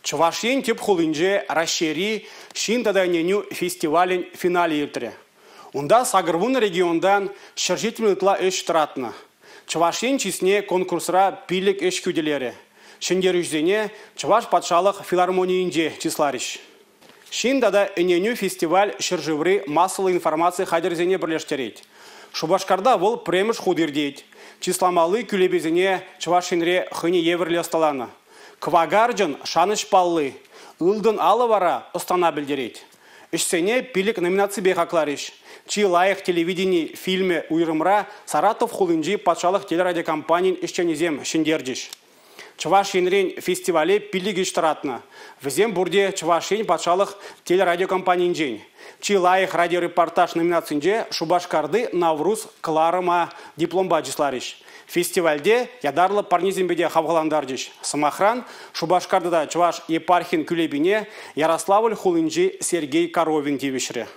Чувашин тип хулинже расшири шинтаданеню фестивален финале иртре. Унда Сагырвун региондан шыржитмилытла эш тұратны. Чувашин чисне конкурсра пилік эш күделері. Шиндер үждене Чуваш патшалық филармонийинже числариш. Шиндада эненю фестиваль шыржывры массовой информации хадерзене бірлештерет. Шубашкарда вол премыш худырдейт. Числамалы күлебезене Чувашинре хыне еврле осталаны. Квагарджан шаныш паллы, ылдын алывара ұстана білдерет. Ішсене пилік номинации бейхаклариш. Чи лайық телевидение фильме уйрымра Саратов хулынжи патшалық телерадиокомпаниян ішченезем шиндердиш. Чувашинрен фестивале пилік іштаратны. Візем бурде Чувашин патшалық телерадиокомпаниян жен. Чи лайық радиорепортаж номинациинже Шубашкарды Навруз Кларыма дипломба жислариш. Фестивальде ядарлы парнизимбеде хавгаландардиш. Самахран Шубашкардыда Чуваш епархин күлебине Ярославль хулынжи Сергей Коровин девишре.